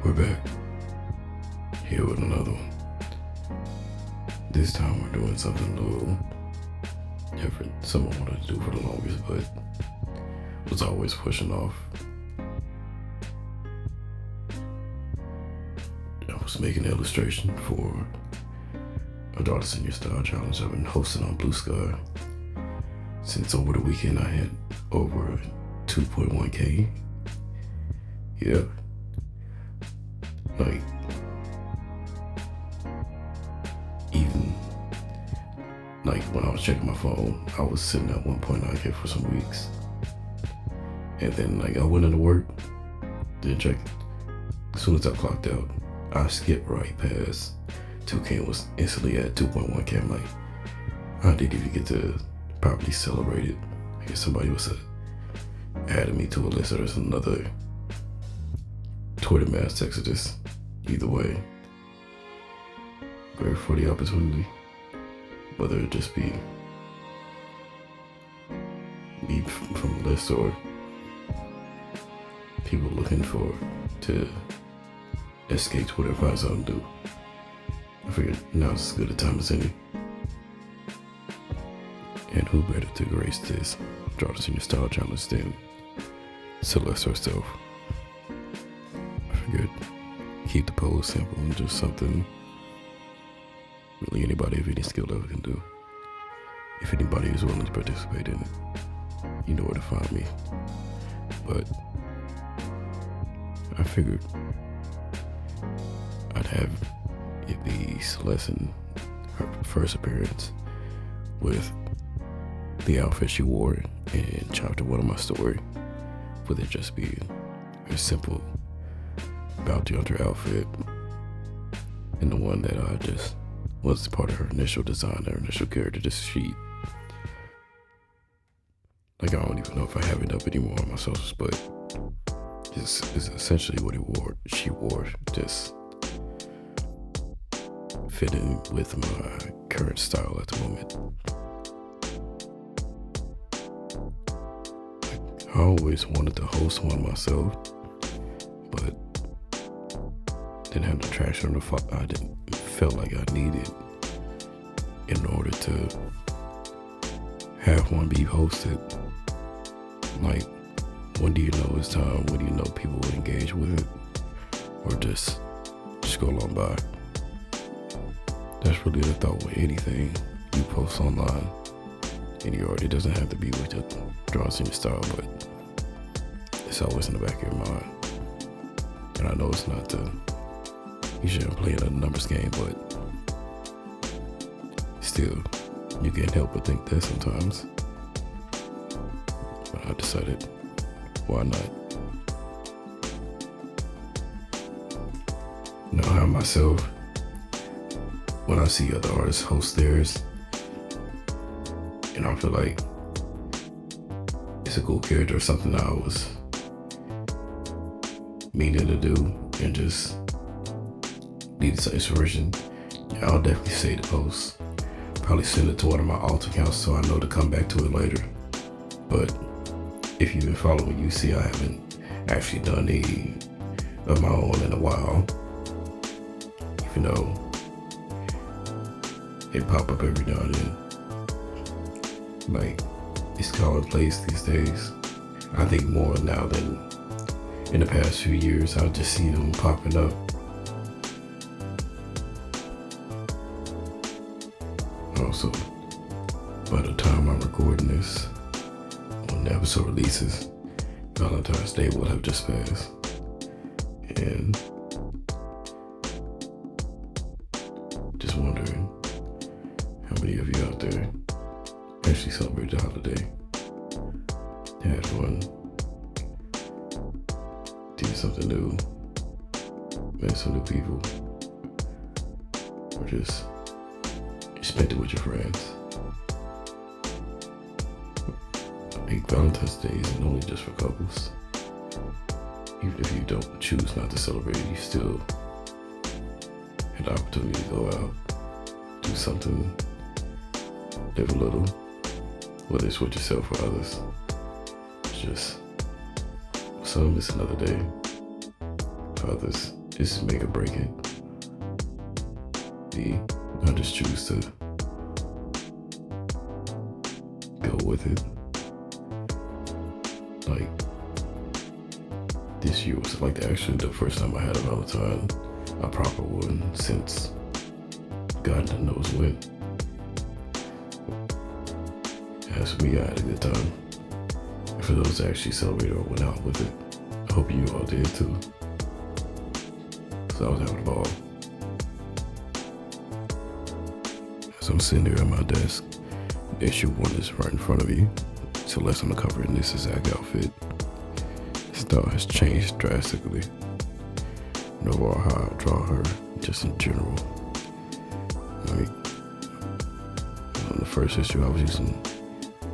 We're back, here with another one. This time we're doing something a little different. Something I wanted to do for the longest, but was always pushing off. I was making an illustration for a Draw This in Your Style challenge I've been hosting on Blue Sky. Since over the weekend I had over 2.1K. Yeah. Like, even like when I was checking my phone, I was sitting at 1.9K for some weeks. And then like I went into work, didn't check. As soon as I clocked out, I skipped right past 2K and was instantly at 2.1K. I'm like, I didn't even get to properly celebrate it. I guess somebody was adding me to a list, or there's another Twitter mass exodus. Either way, grateful for the opportunity, whether it just be me from the list or people looking to escape Twitter and find something to do. I figured now's as good a time as any. And who better to grace this Draw This in Your Style challenge than Celeste herself. I figured keep the pose simple and just something really anybody of any skill level can do. If anybody is willing to participate in it, you know where to find me. But I figured I'd have it be Celeste in her first appearance with the outfit she wore in chapter 1 of my story, with it just being a simple bounty hunter outfit, and the one that I just was part of her initial design, her initial character, this sheet. Like, I don't even know if I have it up anymore on my socials, but it's essentially what she wore, just fitting with my current style at the moment. I always wanted to host one myself, but didn't have the traction or I didn't felt like I needed in order to have one be hosted. Like, when do you know it's time? When do you know people would engage with it, or just go along by? That's really the thought with anything you post online. And it doesn't have to be with your Draw This in Your Style, but it's always in the back of your mind. And I know it's not you shouldn't play a numbers game, but still, you can't help but think that sometimes. But I decided, why not? You know how myself, when I see other artists host theirs, and I feel like it's a cool character or something I was meaning to do and just needed some inspiration, yeah, I'll definitely save the post. Probably send it to one of my alt accounts so I know to come back to it later. But if you've been following, you see I haven't actually done any of my own in a while, even though it pop up every now and then. Like, it's commonplace these days. I think more now than in the past few years. I just see them popping up. Also, by the time I'm recording this, when the episode releases, Valentine's Day will have just passed. And just wondering how many of you out there actually celebrate the holiday, had fun, did something new, met some new people, or just spent it with your friends. I think Valentine's Day isn't only just for couples. Even if you don't choose not to celebrate, you still have the opportunity to go out, do something, live a little, whether it's with yourself or others. It's just, some it's another day. For others, Just make or break it. I just choose to go with it. Like, this year was like actually the first time I had a Valentine, a proper one, since God knows when. As for me, I had a good time. And for those that actually celebrated or went out with it, I hope you all did too. So I was having a ball. As I'm sitting there at my desk, issue 1 is right in front of you. Celeste on the cover in this exact outfit. Style has changed drastically. And overall, how I draw her, just in general. Like, on the first issue, I was using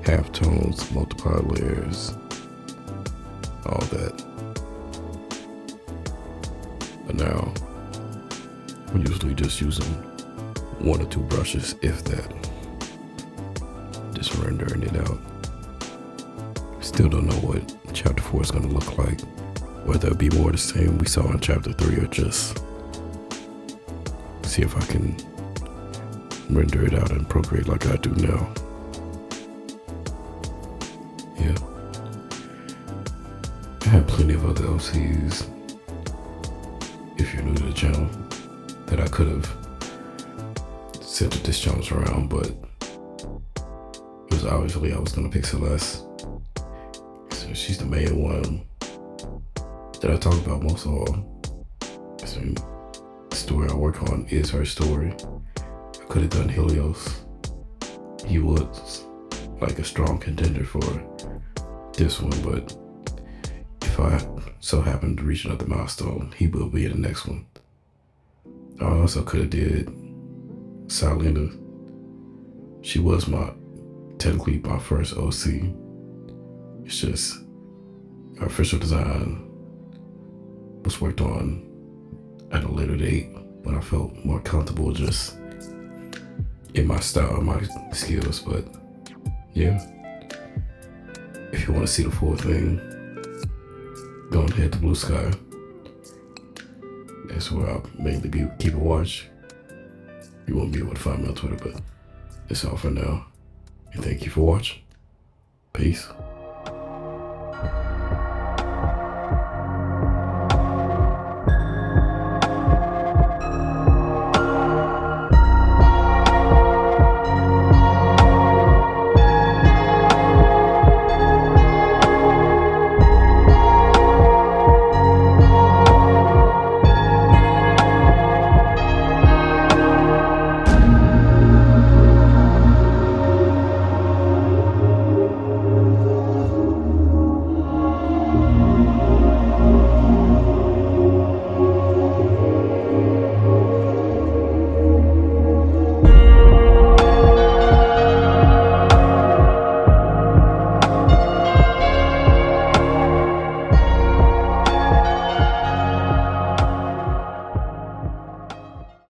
halftones, multiplied layers, all that. But now, I'm usually just using 1 or 2 brushes, if that. Just rendering it out. Still don't know what chapter 4 is going to look like. Whether it be more the same we saw in chapter 3 or just see if I can render it out and Procreate like I do now. Yeah. I have plenty of other LCs, if you're new to the channel, that I could have centered this challenge around, but it was obviously I was going to pick Celeste. So she's the main one that I talk about most of all. So the story I work on is her story. I could have done Helios. He was like a strong contender for this one, but if I so happen to reach another milestone, he will be in the next one. I also could have did Salina. She was technically my first OC. It's just her official design was worked on at a later date when I felt more comfortable just in my style, my skills. But yeah, if you want to see the full thing, go ahead to Blue Sky. That's where I'll mainly be keeping watch. You won't be able to find me on Twitter, but that's all for now. And thank you for watching. Peace.